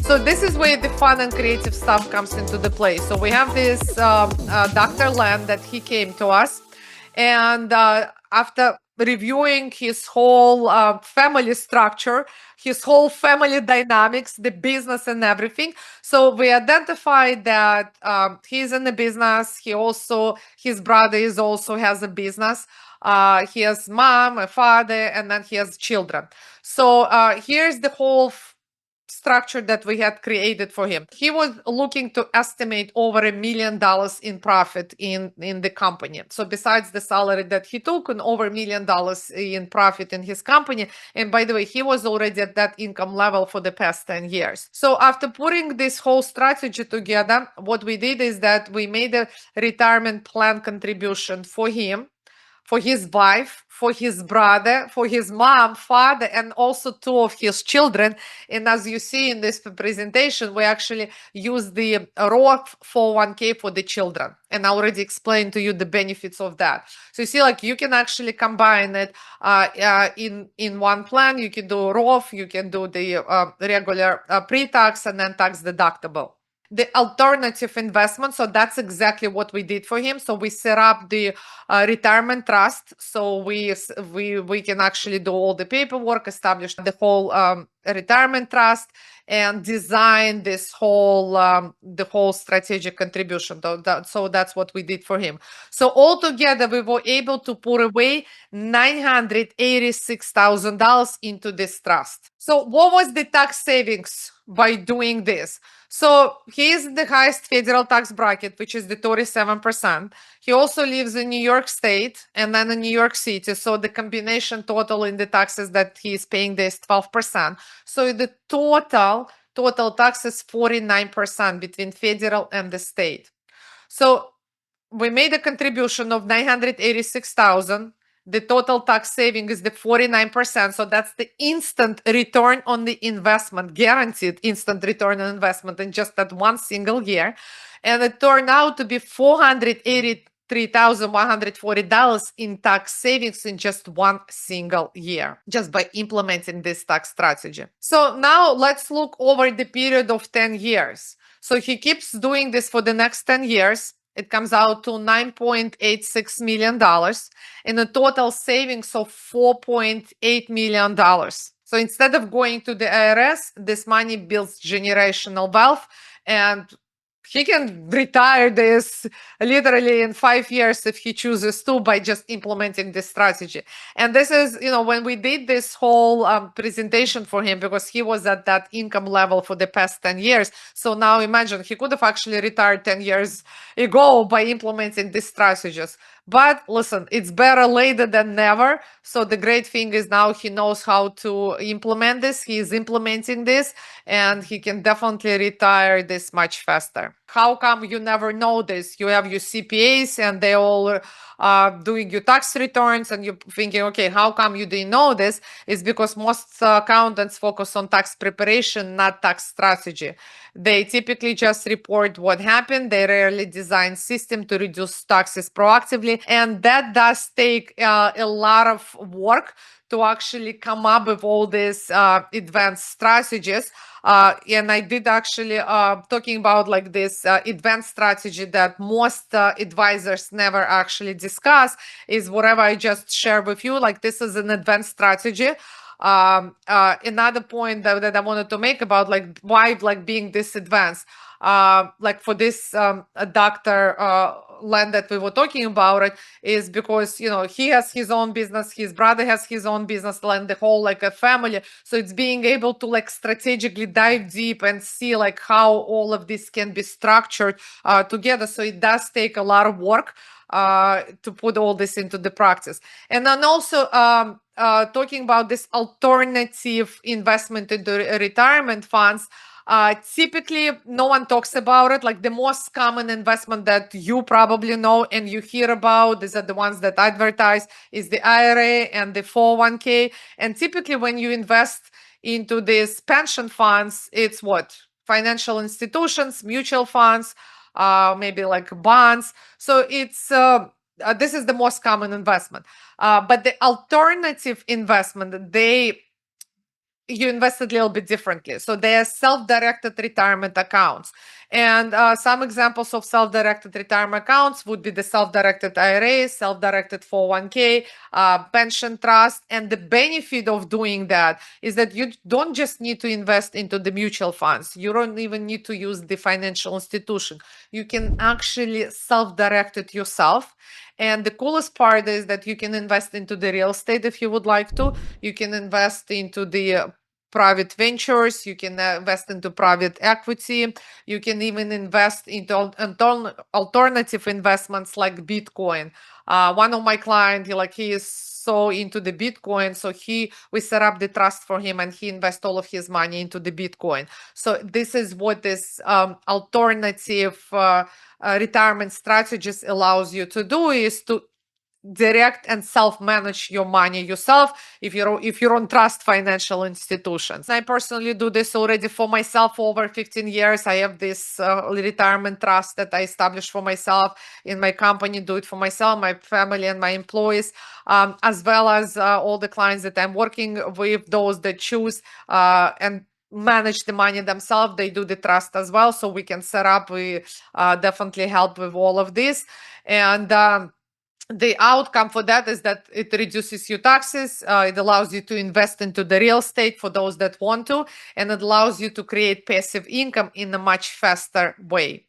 So this is where the fun and creative stuff comes into the play. So we have this Dr. Len that he came to us, and after reviewing his whole family structure, his whole family dynamics, the business and everything. So we identified that he's in the business. His brother is also has a business. He has mom, a father, and then he has children. So here's the whole structure that we had created for him. He was looking to estimate over $1 million in profit in the company. So besides the salary that he took, and over $1 million in profit in his company. And by the way, he was already at that income level for the past 10 years. So after putting this whole strategy together, what we did is that we made a retirement plan contribution for him, for his wife, for his brother, for his mom, father, and also 2 of his children. And as you see in this presentation, we actually use the Roth 401k for the children. And I already explained to you the benefits of that. So you see, like, you can actually combine it in one plan. You can do Roth, you can do the regular pre-tax and then tax deductible. The alternative investment, so that's exactly what we did for him. So we set up the retirement trust, so we can actually do all the paperwork, establish the whole retirement trust, and design this whole the whole strategic contribution. So that's what we did for him. So altogether, we were able to put away $986,000 into this trust. So what was the tax savings by doing this? So he is in the highest federal tax bracket, which is the 37%. He also lives in New York State and then in New York City. So the combination total in the taxes that he is paying there is 12%. So the total tax is 49% between federal and the state. So we made a contribution of 986,000. The total tax saving is the 49%. So that's the instant return on the investment, guaranteed instant return on investment in just that one single year. And it turned out to be $483,140 in tax savings in just one single year, just by implementing this tax strategy. So now let's look over the period of 10 years. So he keeps doing this for the next 10 years. It comes out to $9.86 million and a total savings of $4.8 million. So instead of going to the IRS, this money builds generational wealth, and he can retire this literally in 5 years if he chooses to, by just implementing this strategy. And this is, when we did this whole presentation for him, because he was at that income level for the past 10 years. So now imagine, he could have actually retired 10 years ago by implementing these strategies. But listen, it's better later than never. So the great thing is now he knows how to implement this. He is implementing this, and he can definitely retire this much faster. How come you never know this? You have your CPAs and they all doing your tax returns, and you're thinking, okay, how come you didn't know this? It's because most accountants focus on tax preparation, not tax strategy. They typically just report what happened. They rarely design system to reduce taxes proactively. And that does take a lot of work to actually come up with all these advanced strategies. And I did actually talking about like this advanced strategy that most advisors never actually discuss is whatever I just shared with you. Like, this is an advanced strategy. Another point that I wanted to make about like why like being this advanced, like for this Dr. Len that we were talking about, it is because he has his own business, his brother has his own business, and the whole like a family. So it's being able to like strategically dive deep and see like how all of this can be structured together. So it does take a lot of work to put all this into the practice. And then also talking about this alternative investment into retirement funds, typically no one talks about it. Like, the most common investment that you probably know and you hear about, these are the ones that advertise, is the IRA and the 401k. And typically when you invest into these pension funds, it's what? Financial institutions, mutual funds, maybe like bonds. So it's this is the most common investment. But the alternative investment, they you invest a little bit differently. So they are self-directed retirement accounts. And some examples of self-directed retirement accounts would be the self-directed IRA, self-directed 401k, pension trust. And the benefit of doing that is that you don't just need to invest into the mutual funds. You don't even need to use the financial institution. You can actually self-direct it yourself. And the coolest part is that you can invest into the real estate if you would like to. You can invest into the private ventures. You can invest into private equity. You can even invest into alternative investments like Bitcoin. One of my clients, he is so into the Bitcoin, so we set up the trust for him, and he invests all of his money into the Bitcoin. So this is what this alternative retirement strategies allows you to do, is to direct and self-manage your money yourself if you don't trust financial institutions. I personally do this already for myself for over 15 years. I have this retirement trust that I established for myself in my company, do it for myself, my family, and my employees, as well as all the clients that I'm working with, those that choose and manage the money themselves. They do the trust as well, so we can set up. We definitely help with all of this. And the outcome for that is that it reduces your taxes. It allows you to invest into the real estate for those that want to, and it allows you to create passive income in a much faster way.